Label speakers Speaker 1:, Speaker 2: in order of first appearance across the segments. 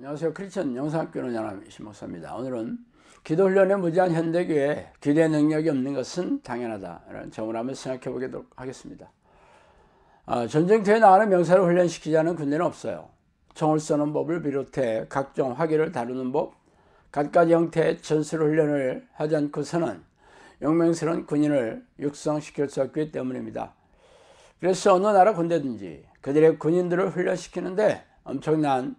Speaker 1: 안녕하세요. 크리스천 영상학교는 연합 신목사입니다. 오늘은 기도훈련에 무지한 현대교회에 기도의 능력이 없는 것은 당연하다라는 점을 한번 생각해 보도록 하겠습니다. 전쟁터에 나가는 명사를 훈련시키지 않은 군대는 없어요. 총을 쏘는 법을 비롯해 각종 화기를 다루는 법, 갖가지 형태의 전술 훈련을 하지 않고서는 용맹스러운 군인을 육성시킬 수 없기 때문입니다. 그래서 어느 나라 군대든지 그들의 군인들을 훈련시키는데 엄청난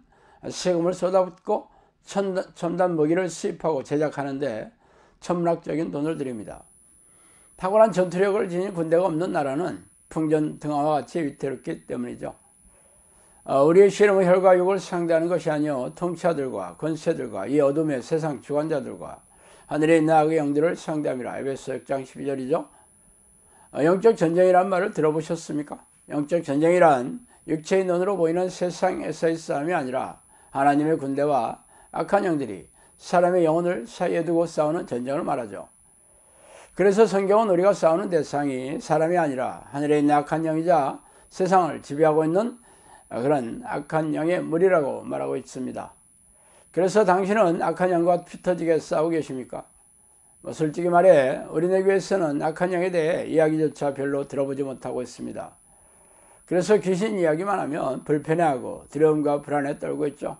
Speaker 1: 세금을 쏟아붓고 첨단 무기를 수입하고 제작하는데 천문학적인 돈을 들입니다. 탁월한 전투력을 지닌 군대가 없는 나라는 풍전등화와 같이 위태롭기 때문이죠. 우리의 실험은 혈과 육을 상대하는 것이 아니요 통치자들과 권세들과 이 어둠의 세상 주관자들과 하늘에 있는 악의 영들을 상대함이라. 에베소 6장 12절이죠. 영적 전쟁이란 말을 들어보셨습니까? 영적 전쟁이란 육체의 눈으로 보이는 세상에서의 싸움이 아니라 하나님의 군대와 악한 영들이 사람의 영혼을 사이에 두고 싸우는 전쟁을 말하죠. 그래서 성경은 우리가 싸우는 대상이 사람이 아니라 하늘에 있는 악한 영이자 세상을 지배하고 있는 그런 악한 영의 무리라고 말하고 있습니다. 그래서 당신은 악한 영과 피 터지게 싸우고 계십니까? 솔직히 말해 우리네 교회에서는 악한 영에 대해 이야기조차 별로 들어보지 못하고 있습니다. 그래서 귀신 이야기만 하면 불편해하고 두려움과 불안에 떨고 있죠.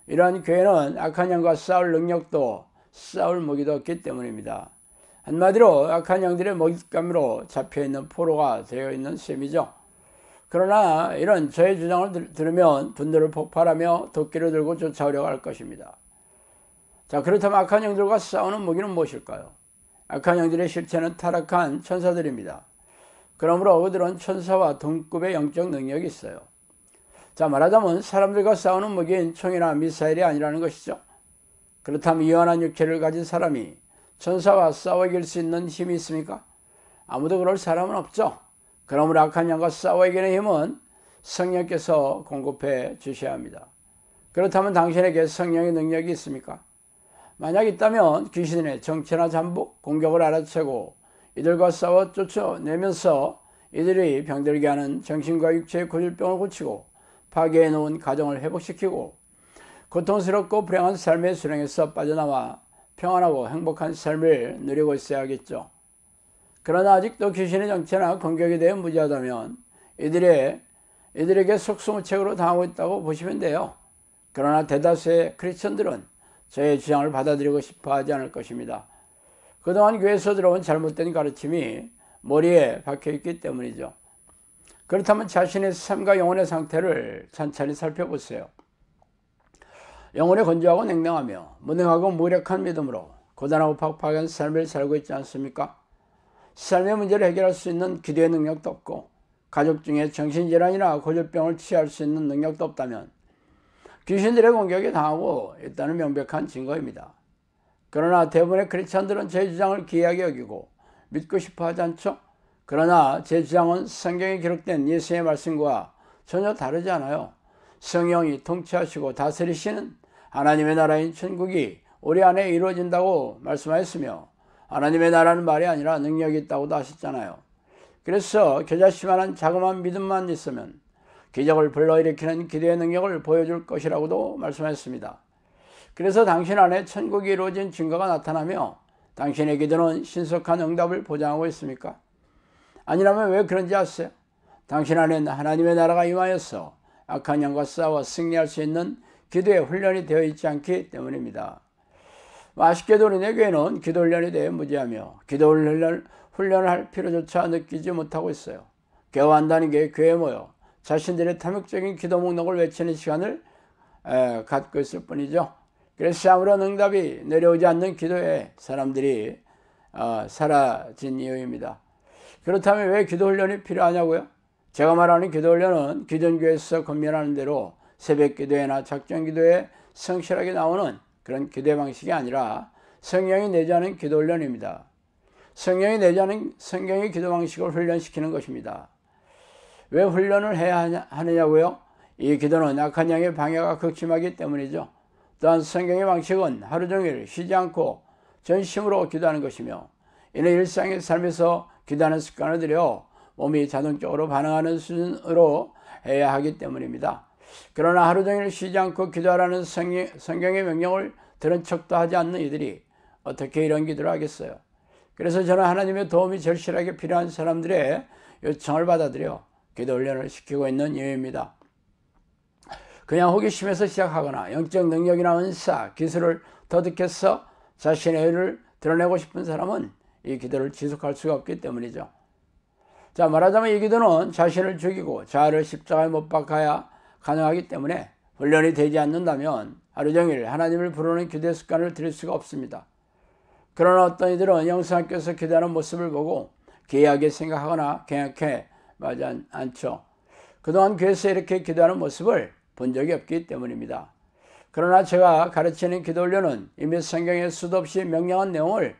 Speaker 1: 이러한 교회는 악한 영과 싸울 능력도 싸울 무기도 없기 때문입니다. 한마디로 악한 영들의 먹잇감으로 잡혀있는 포로가 되어 있는 셈이죠. 그러나 이런 저의 주장을 들으면 분노를 폭발하며 도끼를 들고 쫓아오려고 할 것입니다. 자, 그렇다면 악한 영들과 싸우는 무기는 무엇일까요? 악한 영들의 실체는 타락한 천사들입니다. 그러므로 그들은 천사와 동급의 영적 능력이 있어요. 자, 말하자면 사람들과 싸우는 무기인 총이나 미사일이 아니라는 것이죠. 그렇다면 유한한 육체를 가진 사람이 천사와 싸워 이길 수 있는 힘이 있습니까? 아무도 그럴 사람은 없죠. 그러므로 악한 영과 싸워 이기는 힘은 성령께서 공급해 주셔야 합니다. 그렇다면 당신에게 성령의 능력이 있습니까? 만약 있다면 귀신의 정체나 잠복, 공격을 알아채고 이들과 싸워 쫓아내면서 이들이 병들게 하는 정신과 육체의 고질병을 고치고 파괴해 놓은 가정을 회복시키고 고통스럽고 불행한 삶의 수렁에서 빠져나와 평안하고 행복한 삶을 누리고 있어야겠죠. 그러나 아직도 귀신의 정체나 공격에 대해 무지하다면 이들에게 속수무책으로 당하고 있다고 보시면 돼요. 그러나 대다수의 크리스천들은 저의 주장을 받아들이고 싶어 하지 않을 것입니다. 그동안 교회에서 들어온 잘못된 가르침이 머리에 박혀있기 때문이죠. 그렇다면 자신의 삶과 영혼의 상태를 천천히 살펴보세요. 영혼이 건조하고 냉랭하며 무능하고 무력한 믿음으로 고단하고 팍팍한 삶을 살고 있지 않습니까? 삶의 문제를 해결할 수 있는 기도의 능력도 없고 가족 중에 정신질환이나 고질병을 치유할 수 있는 능력도 없다면 귀신들의 공격에 당하고 있다는 명백한 증거입니다. 그러나 대부분의 크리스천들은 제 주장을 기이하게 여기고 믿고 싶어 하지 않죠? 그러나 제 주장은 성경에 기록된 예수의 말씀과 전혀 다르지 않아요. 성령이 통치하시고 다스리시는 하나님의 나라인 천국이 우리 안에 이루어진다고 말씀하였으며 하나님의 나라는 말이 아니라 능력이 있다고도 하셨잖아요. 그래서 겨자씨만한 자그마한 믿음만 있으면 기적을 불러일으키는 기도의 능력을 보여줄 것이라고도 말씀하셨습니다. 그래서 당신 안에 천국이 이루어진 증거가 나타나며 당신의 기도는 신속한 응답을 보장하고 있습니까? 아니라면 왜 그런지 아세요? 당신 안에 하나님의 나라가 임하여서 악한 영과 싸워 승리할 수 있는 기도에 훈련이 되어 있지 않기 때문입니다. 아쉽게도 우리네 교회는 기도 훈련에 대해 무지하며 기도 훈련을 할 필요조차 느끼지 못하고 있어요. 개화한다는 게 교회에 모여 자신들의 탐욕적인 기도 목록을 외치는 시간을 갖고 있을 뿐이죠. 그래서 아무런 응답이 내려오지 않는 기도에 사람들이 사라진 이유입니다. 그렇다면 왜 기도 훈련이 필요하냐고요? 제가 말하는 기도 훈련은 기존교회에서 권면하는 대로 새벽 기도회나 작정 기도에 성실하게 나오는 그런 기도의 방식이 아니라 성령이 내주하는 기도 훈련입니다. 성령이 내주하는 성경의 기도 방식을 훈련시키는 것입니다. 왜 훈련을 해야 하느냐고요? 이 기도는 악한 영의 방해가 극심하기 때문이죠. 또한 성경의 방식은 하루 종일 쉬지 않고 전심으로 기도하는 것이며 이는 일상의 삶에서 기도하는 습관을 들여 몸이 자동적으로 반응하는 수준으로 해야 하기 때문입니다. 그러나 하루 종일 쉬지 않고 기도하라는 성경의 명령을 들은 척도 하지 않는 이들이 어떻게 이런 기도를 하겠어요? 그래서 저는 하나님의 도움이 절실하게 필요한 사람들의 요청을 받아들여 기도 훈련을 시키고 있는 이유입니다. 그냥 호기심에서 시작하거나 영적 능력이나 은사, 기술을 터득해서 자신의 의를 드러내고 싶은 사람은 이 기도를 지속할 수가 없기 때문이죠. 자, 말하자면 이 기도는 자신을 죽이고 자아를 십자가에 못 박아야 가능하기 때문에 훈련이 되지 않는다면 하루 종일 하나님을 부르는 기도의 습관을 들일 수가 없습니다. 그러나 어떤 이들은 영성학교에서 기도하는 모습을 보고 기이하게 생각하거나 경악해 마지 않죠. 그동안 교회에서 이렇게 기도하는 모습을 본 적이 없기 때문입니다. 그러나 제가 가르치는 기도 훈련은 이미 성경에 수도 없이 명령한 내용을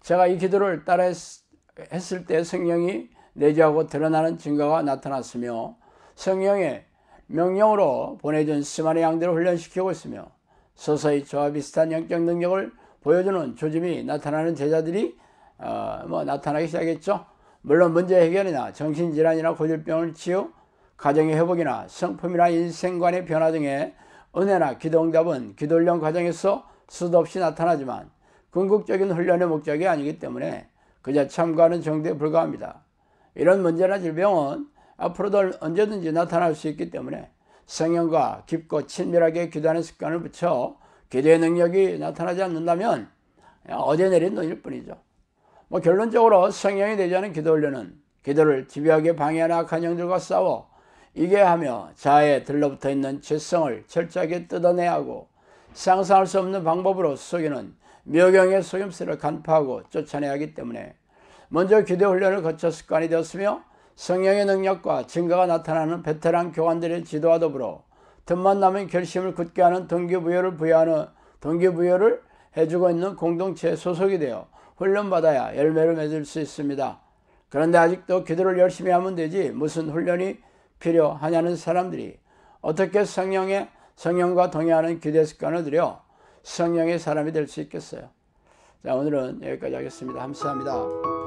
Speaker 1: 제가 이 기도를 따라 했을 때 성령이 내주하고 드러나는 증거가 나타났으며 성령의 명령으로 보내준 수많은 양들을 훈련시키고 있으며 서서히 저와 비슷한 영적 능력을 보여주는 조짐이 나타나는 제자들이 나타나기 시작했죠. 물론 문제 해결이나 정신질환이나 고질병을 치유, 가정의 회복이나 성품이나 인생관의 변화 등의 은혜나 기도 응답은 기도 훈련 과정에서 수도 없이 나타나지만 궁극적인 훈련의 목적이 아니기 때문에 그저 참고하는 정도에 불과합니다. 이런 문제나 질병은 앞으로도 언제든지 나타날 수 있기 때문에 성령과 깊고 친밀하게 기도하는 습관을 붙여 기도의 능력이 나타나지 않는다면 어제 내린 눈일 뿐이죠. 결론적으로 성령이 내주하는 기도 훈련은 기도를 집요하게 방해하는 악한 영들과 싸워 이겨야 하며 자아에 들러붙어 있는 죄성을 철저하게 뜯어내야 하고 상상할 수 없는 방법으로 속이는 묘경의 속임수를 간파하고 쫓아내야 하기 때문에 먼저 기도 훈련을 거쳐 습관이 되었으며 성령의 능력과 증거가 나타나는 베테랑 교관들의 지도와 더불어 틈만 나면 결심을 굳게 하는 동기부여를 해주고 있는 공동체에 소속이 되어 훈련받아야 열매를 맺을 수 있습니다. 그런데 아직도 기도를 열심히 하면 되지 무슨 훈련이 필요하냐는 사람들이 어떻게 성령과 동의하는 기도의 습관을 들여 성령의 사람이 될 수 있겠어요? 자, 오늘은 여기까지 하겠습니다. 감사합니다.